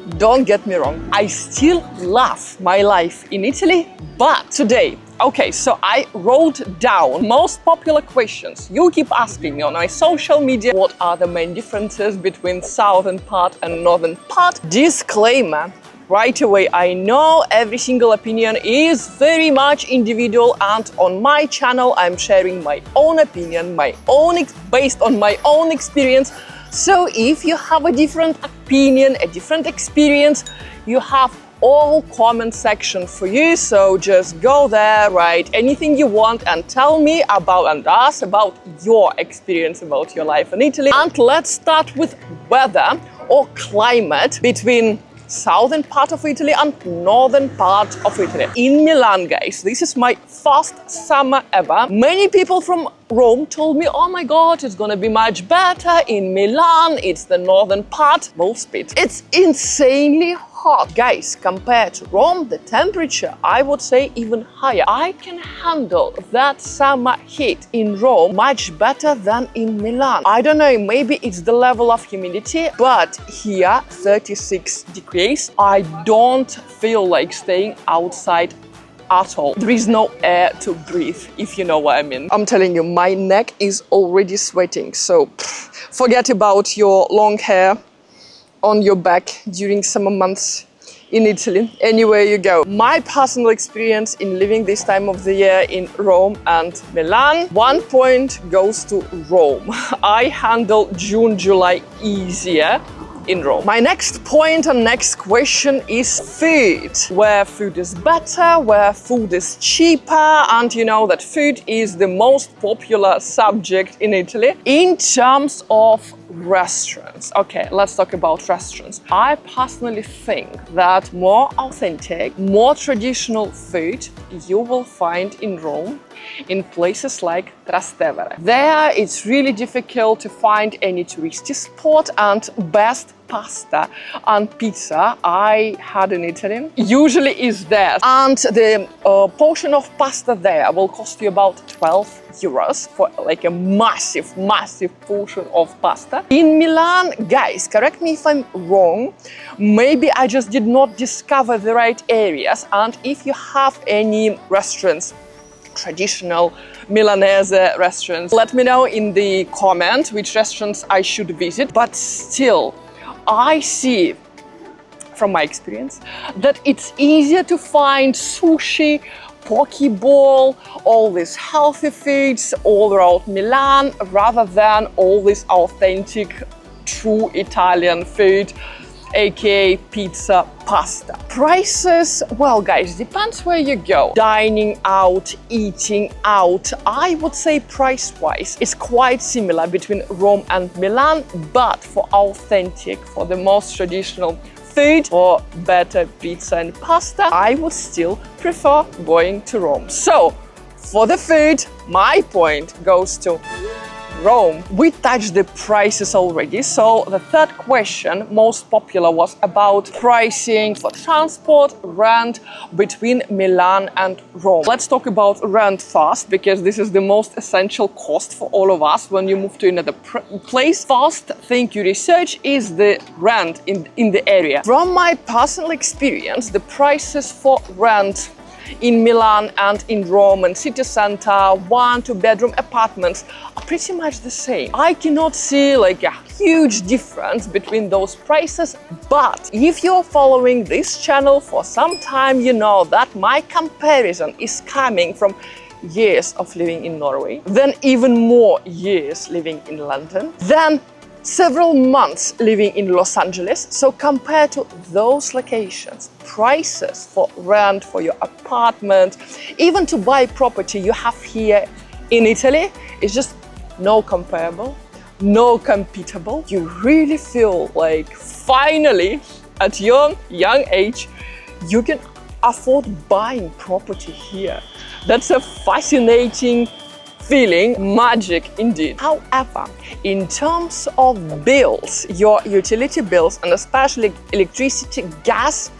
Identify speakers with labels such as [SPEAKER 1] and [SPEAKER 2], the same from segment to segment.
[SPEAKER 1] Don't get me wrong, I still love my life in Italy, but today, okay, so I wrote down most popular questions you keep asking me on my social media. What are the main differences between southern part and northern part? Disclaimer. Right away, I know every single opinion is very much individual, and on my channel I'm sharing my own opinion, based on my own experience. So if you have a different opinion, a different experience, you have all comment section for you. So just go there, write anything you want and tell me about and ask about your experience about your life in Italy. And let's start with weather or climate between southern part of Italy and northern part of Italy. In Milan, guys, this is my first summer ever. Many people from Rome told me, oh my god, it's gonna be much better in Milan, it's the northern part. Bullshit. It's insanely hot. Guys, compared to Rome, the temperature, I would say even higher. I can handle that summer heat in Rome much better than in Milan. I don't know, maybe it's the level of humidity, but here, 36 degrees, I don't feel like staying outside at all. There is no air to breathe, if you know what I mean. I'm telling you, my neck is already sweating, so forget about your long hair on your back during summer months in Italy, anywhere you go. My personal experience in living this time of the year in Rome and Milan, 1 point goes to Rome. I handle June, July easier in Rome. My next point and next question is food. Where food is better, where food is cheaper, and you know that food is the most popular subject in Italy. In terms of restaurants, okay, let's talk about restaurants. I personally think that more authentic, more traditional food you will find in Rome in places like Trastevere. There it's really difficult to find any touristy spot, and best pasta and pizza I had in Italy usually is there, and the portion of pasta there will cost you about 12 euros for like a massive portion of pasta. In Milan, guys, correct me if I'm wrong, maybe I just did not discover the right areas, and if you have any restaurants, traditional Milanese restaurants, let me know in the comment which restaurants I should visit. But still, I see from my experience that it's easier to find sushi, poke bowl, all these healthy foods all around Milan rather than all this authentic, true Italian food, aka pizza, pasta. Prices, well guys, depends where you go. Dining out, eating out, I would say price-wise it's quite similar between Rome and Milan, but for authentic, for the most traditional food, or better pizza and pasta, I would still prefer going to Rome. So for the food, my point goes to Rome. We touched the prices already, so the third question, most popular, was about pricing for transport, rent between Milan and Rome. Let's talk about rent first, because this is the most essential cost for all of us when you move to another place. First thing you research is the rent in the area. From my personal experience, the prices for rent in Milan and in Rome and city center, 1- to bedroom apartments are pretty much the same. I cannot see like a huge difference between those prices, but if you're following this channel for some time, you know that my comparison is coming from years of living in Norway, then even more years living in London, then several months living in Los Angeles. So compared to those locations, prices for rent, for your apartment, even to buy property you have here in Italy is just no comparable, no compatible. You really feel like finally at your young age you can afford buying property here. That's a fascinating feeling, magic indeed. However, in terms of bills, your utility bills, and especially electricity, gas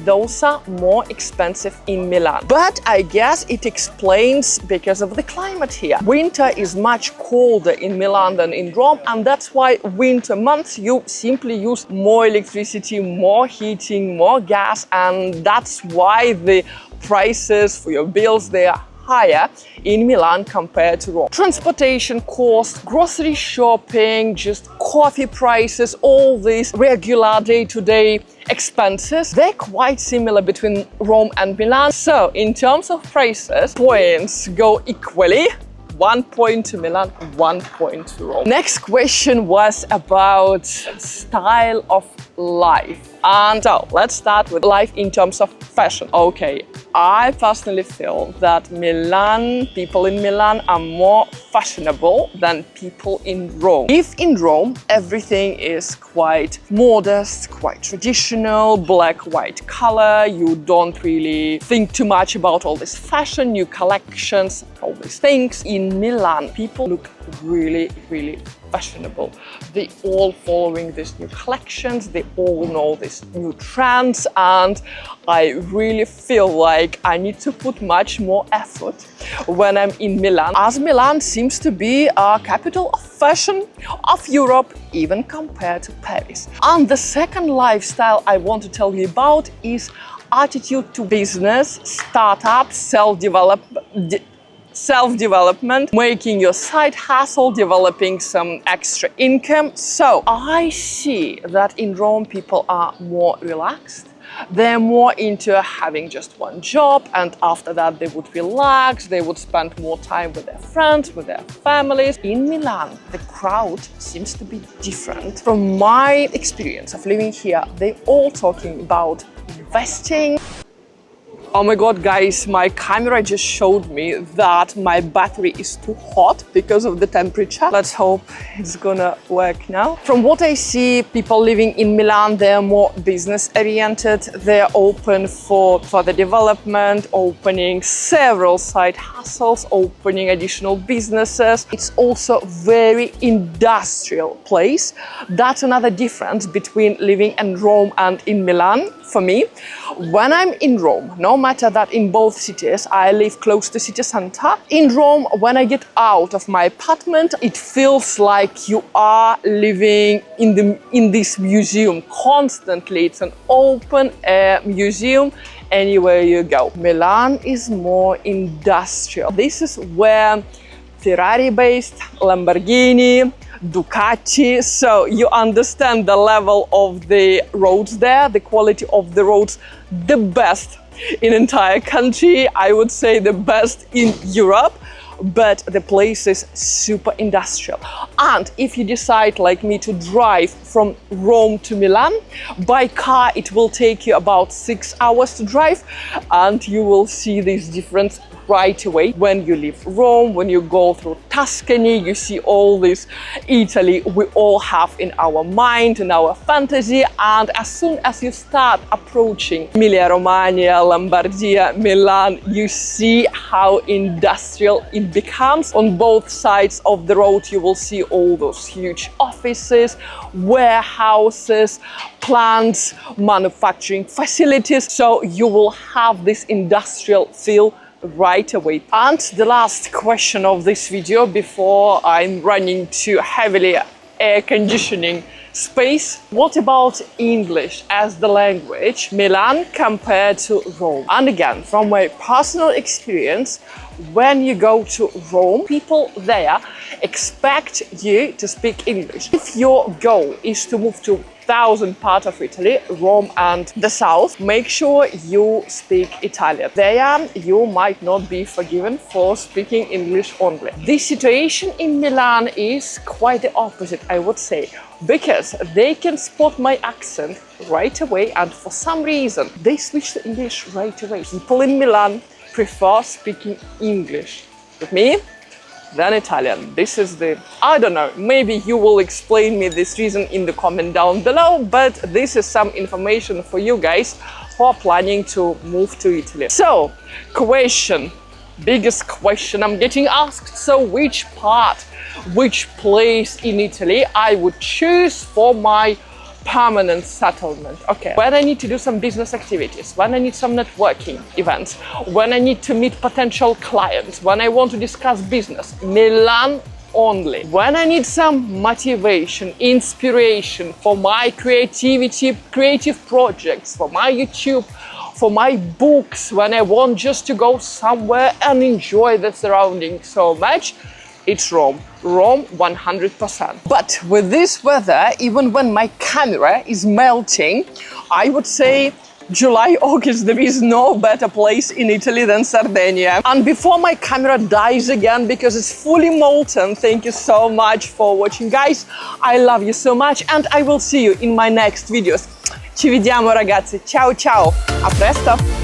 [SPEAKER 1] those are more expensive in Milan. But I guess it explains because of the climate here. Winter is much colder in Milan than in Rome, and that's why winter months you simply use more electricity, more heating, more gas, and that's why the prices for your bills, they are higher in Milan compared to Rome. Transportation costs, grocery shopping, just coffee prices, all these regular day-to-day expenses, they're quite similar between Rome and Milan. So in terms of prices, points go equally. 1 point to Milan, 1 point to Rome. Next question was about style of life. And so let's start with life in terms of fashion. Okay, I personally feel that people in Milan are more fashionable than people in Rome. If in Rome, everything is quite modest, quite traditional, black, white color, you don't really think too much about all this fashion, new collections, all these things. In Milan, people look really, really fashionable. They all following these new collections, they all know these new trends, and I really feel like I need to put much more effort when I'm in Milan, as Milan seems to be a capital of fashion of Europe, even compared to Paris. And the second lifestyle I want to tell you about is attitude to business, startup, self-development, making your side hustle, developing some extra income. So I see that in Rome people are more relaxed. They're more into having just one job, and after that they would relax, they would spend more time with their friends, with their families. In Milan, the crowd seems to be different. From my experience of living here, they're all talking about investing. Oh my god, guys, my camera just showed me that my battery is too hot because of the temperature. Let's hope it's gonna work now. From what I see, people living in Milan, they're more business oriented. They're open for further development, opening several side hustles, opening additional businesses. It's also very industrial place. That's another difference between living in Rome and in Milan for me. When I'm in Rome, no matter that in both cities, I live close to city center. In Rome, when I get out of my apartment, it feels like you are living in this museum constantly. It's an open air museum anywhere you go. Milan is more industrial. This is where Ferrari-based, Lamborghini, Ducati, so you understand the level of the roads there, the quality of the roads, the best in entire country, I would say the best in Europe, but the place is super industrial. And if you decide, like me, to drive from Rome to Milan, by car it will take you about 6 hours to drive, and you will see this difference right away. When you leave Rome, when you go through Tuscany, you see all this Italy we all have in our mind, in our fantasy, and as soon as you start approaching Emilia-Romagna, Lombardia, Milan, you see how industrial it becomes. On both sides of the road you will see all those huge offices, warehouses, plants, manufacturing facilities, so you will have this industrial feel right away. And the last question of this video before I'm running to heavily air conditioning space: what about English as the language, Milan compared to Rome? And again, from my personal experience, when you go to Rome, people there expect you to speak English. If your goal is to move to southern part of Italy, Rome and the south, make sure you speak Italian. There you might not be forgiven for speaking English only. The situation in Milan is quite the opposite, I would say, because they can spot my accent right away, and for some reason they switch to English right away. People in Milan prefer speaking English with me than Italian. This is the, I don't know, maybe you will explain me this reason in the comment down below, but this is some information for you guys who are planning to move to Italy. So, biggest question I'm getting asked: so which place in Italy I would choose for my permanent settlement. Okay. When I need to do some business activities, when I need some networking events, when I need to meet potential clients, when I want to discuss business, Milan only. When I need some motivation, inspiration for my creativity, creative projects, for my YouTube, for my books, when I want just to go somewhere and enjoy the surroundings so much, it's Rome. Rome 100%. But with this weather, even when my camera is melting, I would say July, August, there is no better place in Italy than Sardinia. And before my camera dies again because it's fully molten, thank you so much for watching, guys. I love you so much and I will see you in my next videos. Ci vediamo ragazzi, ciao ciao, a presto!